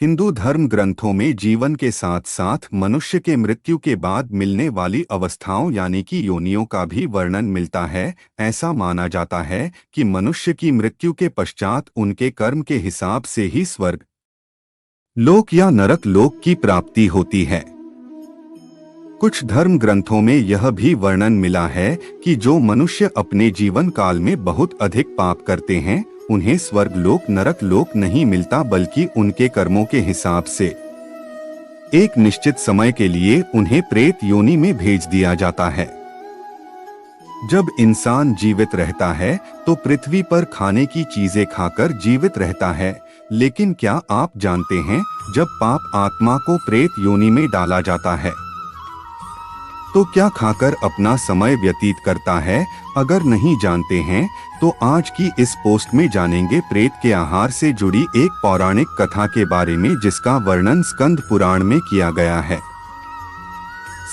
हिंदू धर्म ग्रंथों में जीवन के साथ साथ मनुष्य के मृत्यु के बाद मिलने वाली अवस्थाओं यानी कि योनियों का भी वर्णन मिलता है। ऐसा माना जाता है कि मनुष्य की मृत्यु के पश्चात उनके कर्म के हिसाब से ही स्वर्ग लोक या नरक लोक की प्राप्ति होती है। कुछ धर्म ग्रंथों में यह भी वर्णन मिला है कि जो मनुष्य अपने जीवन काल में बहुत अधिक पाप करते हैं उन्हें स्वर्ग लोक नरक लोक नहीं मिलता, बल्कि उनके कर्मों के हिसाब से एक निश्चित समय के लिए उन्हें प्रेत योनि में भेज दिया जाता है। जब इंसान जीवित रहता है तो पृथ्वी पर खाने की चीजें खाकर जीवित रहता है, लेकिन क्या आप जानते हैं जब पाप आत्मा को प्रेत योनि में डाला जाता है तो क्या खाकर अपना समय व्यतीत करता है? अगर नहीं जानते हैं तो आज की इस पोस्ट में जानेंगे प्रेत के आहार से जुड़ी एक पौराणिक कथा के बारे में जिसका वर्णन स्कंद पुराण में किया गया है।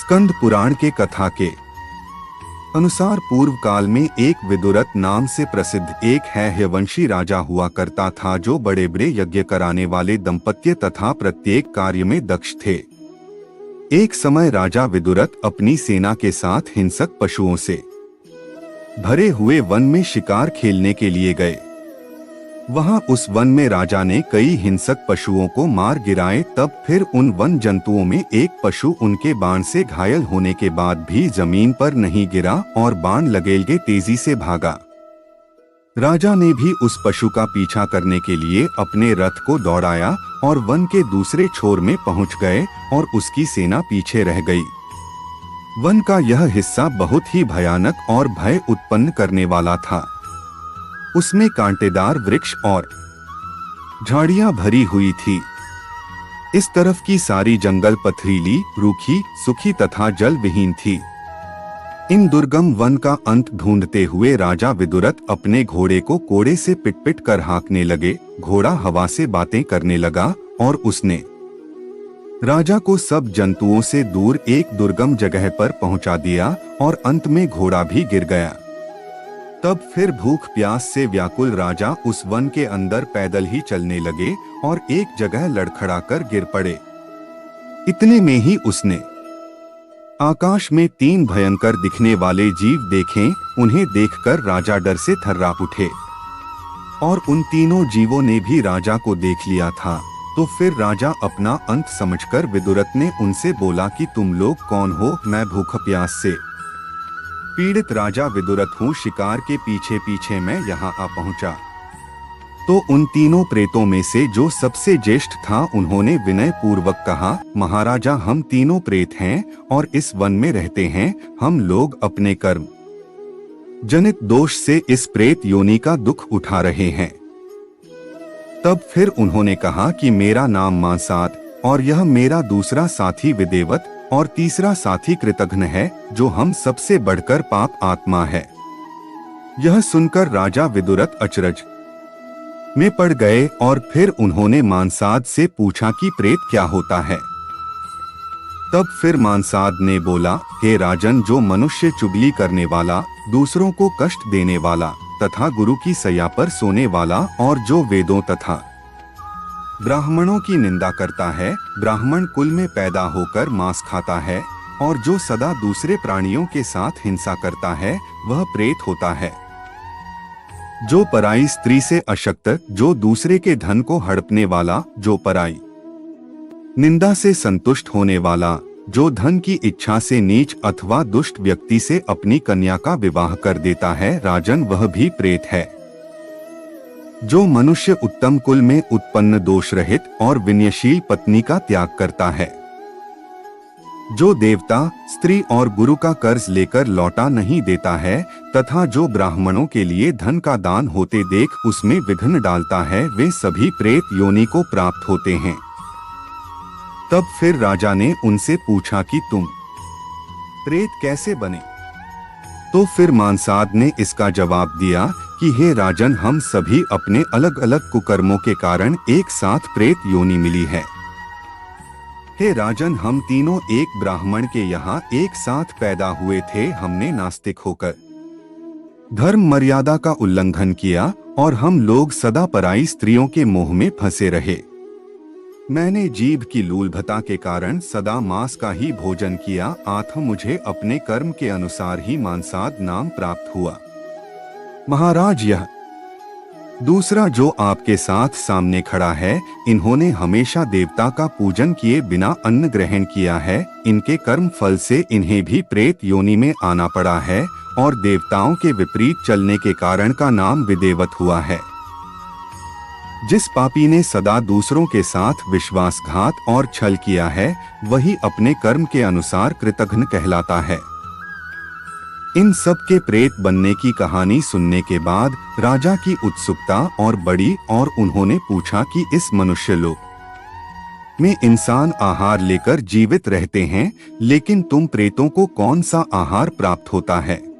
स्कंद पुराण के कथा के अनुसार पूर्व काल में एक विदुरथ नाम से प्रसिद्ध एक हयवंशी राजा हुआ करता था जो बड़े बड़े यज्ञ कराने वाले दंपत्य तथा प्रत्येक कार्य में दक्ष थे। एक समय राजा विदुरथ अपनी सेना के साथ हिंसक पशुओं से भरे हुए वन में शिकार खेलने के लिए गए। वहां उस वन में राजा ने कई हिंसक पशुओं को मार गिराए। तब फिर उन वन जंतुओं में एक पशु उनके बाण से घायल होने के बाद भी जमीन पर नहीं गिरा और बाण लगेलगे तेजी से भागा। राजा ने भी उस पशु का पीछा करने के लिए अपने रथ को दौड़ाया और वन के दूसरे छोर में पहुंच गए और उसकी सेना पीछे रह गई। वन का यह हिस्सा बहुत ही भयानक और भय उत्पन्न करने वाला था। उसमें कांटेदार वृक्ष और झाड़ियां भरी हुई थी। इस तरफ की सारी जंगल पथरीली, रूखी, सूखी तथा जल विहीन थी। इन दुर्गम वन का अंत ढूंढते हुए राजा विदुरथ अपने घोड़े को कोड़े से पिट-पिट कर हाँकने लगे। घोड़ा हवा से बातें करने लगा और उसने राजा को सब जंतुओं से दूर एक दुर्गम जगह पर पहुंचा दिया और अंत में घोड़ा भी गिर गया। तब फिर भूख प्यास से व्याकुल राजा उस वन के अंदर पैदल ही चलने लगे और एक जगह लड़खड़ाकर गिर पड़े। इतने में ही उसने आकाश में 3 भयंकर दिखने वाले जीव देखे। उन्हें देखकर राजा डर से थर्रा उठे और उन तीनों जीवों ने भी राजा को देख लिया था। तो फिर राजा अपना अंत समझकर विदुरथ ने उनसे बोला कि तुम लोग कौन हो? मैं भूख प्यास से पीड़ित राजा विदुरथ हूँ, शिकार के पीछे पीछे मैं यहाँ आ पहुँचा। तो उन तीनों प्रेतों में से जो सबसे ज्येष्ठ था उन्होंने विनय पूर्वक कहा, महाराजा हम तीनों प्रेत हैं और इस वन में रहते हैं। हम लोग अपने कर्म जनित दोष से इस प्रेत योनि का दुख उठा रहे हैं। तब फिर उन्होंने कहा कि मेरा नाम मांसाद और यह मेरा दूसरा साथी विदेवत और तीसरा साथी कृतघ्न है जो हम सबसे बढ़कर पाप आत्मा है। यह सुनकर राजा विदुरथ अचरज में पड़ गए और फिर उन्होंने मांसाद से पूछा कि प्रेत क्या होता है। तब फिर मांसाद ने बोला, हे राजन, जो मनुष्य चुगली करने वाला, दूसरों को कष्ट देने वाला तथा गुरु की सैया पर सोने वाला और जो वेदों तथा ब्राह्मणों की निंदा करता है, ब्राह्मण कुल में पैदा होकर मांस खाता है और जो सदा दूसरे प्राणियों के साथ हिंसा करता है वह प्रेत होता है। जो पराई स्त्री से अशक्त, जो दूसरे के धन को हड़पने वाला, जो पराई निंदा से संतुष्ट होने वाला, जो धन की इच्छा से नीच अथवा दुष्ट व्यक्ति से अपनी कन्या का विवाह कर देता है, राजन, वह भी प्रेत है। जो मनुष्य उत्तम कुल में उत्पन्न दोष रहित और विनयशील पत्नी का त्याग करता है, जो देवता, स्त्री और गुरु का कर्ज लेकर लौटा नहीं देता है तथा जो ब्राह्मणों के लिए धन का दान होते देख उसमें विघ्न डालता है, वे सभी प्रेत योनि को प्राप्त होते हैं। तब फिर राजा ने उनसे पूछा कि तुम प्रेत कैसे बने? तो फिर मांसाद ने इसका जवाब दिया कि हे राजन, हम सभी अपने अलग अलग कुकर्मों के कारण एक साथ प्रेत योनि मिली है। हे राजन, हम तीनों एक ब्राह्मण के यहाँ एक साथ पैदा हुए थे। हमने नास्तिक होकर धर्म मर्यादा का उल्लंघन किया और हम लोग सदा पराई स्त्रियों के मोह में फंसे रहे। मैंने जीभ की लूलभता के कारण सदा मांस का ही भोजन किया, अतः मुझे अपने कर्म के अनुसार ही मांसाद नाम प्राप्त हुआ। महाराज, यह दूसरा जो आपके साथ सामने खड़ा है, इन्होंने हमेशा देवता का पूजन किए बिना अन्न ग्रहण किया है। इनके कर्म फल से इन्हें भी प्रेत योनि में आना पड़ा है और देवताओं के विपरीत चलने के कारण का नाम विदेवत हुआ है। जिस पापी ने सदा दूसरों के साथ विश्वासघात और छल किया है, वही अपने कर्म के अनुसार कृतघ्न कहलाता है। इन सब के प्रेत बनने की कहानी सुनने के बाद राजा की उत्सुकता और बढ़ी और उन्होंने पूछा कि इस मनुष्य लोक में इंसान आहार लेकर जीवित रहते हैं, लेकिन तुम प्रेतों को कौन सा आहार प्राप्त होता है?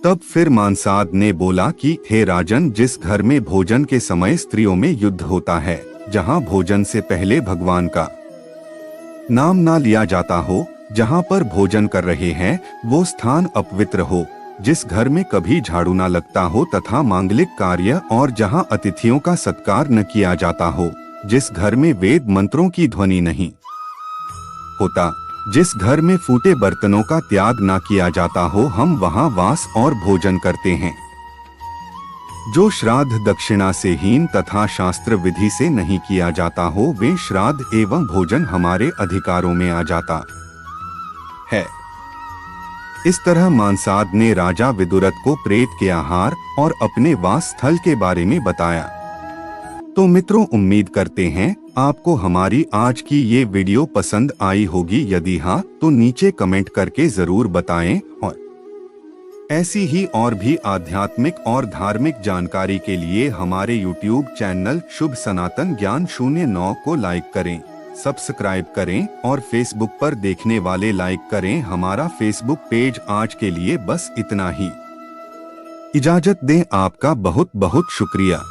तब फिर मांसाद ने बोला कि हे राजन, जिस घर में भोजन के समय स्त्रियों में युद्ध होता है, जहां भोजन से पहले भगवान का नाम ना लिया जाता हो, जहां पर भोजन कर रहे हैं वो स्थान अपवित्र हो, जिस घर में कभी झाड़ू ना लगता हो तथा मांगलिक कार्य और जहां अतिथियों का सत्कार न किया जाता हो, जिस घर में वेद मंत्रों की ध्वनि नहीं होता, जिस घर में फूटे बर्तनों का त्याग ना किया जाता हो, हम वहां वास और भोजन करते हैं। जो श्राद्ध दक्षिणा से हीन तथा शास्त्र विधि से नहीं किया जाता हो, वे श्राद्ध एवं भोजन हमारे अधिकारों में आ जाता है। इस तरह मांसाद ने राजा विदुरथ को प्रेत के आहार और अपने वास स्थल के बारे में बताया। तो मित्रों, उम्मीद करते हैं आपको हमारी आज की ये वीडियो पसंद आई होगी। यदि हाँ, तो नीचे कमेंट करके जरूर बताएं और ऐसी ही और भी आध्यात्मिक और धार्मिक जानकारी के लिए हमारे YouTube चैनल शुभ सनातन ज्ञान 09 को लाइक करें, सब्सक्राइब करें और फेसबुक पर देखने वाले लाइक करें हमारा फेसबुक पेज। आज के लिए बस इतना ही। इजाजत दें। आपका बहुत बहुत शुक्रिया।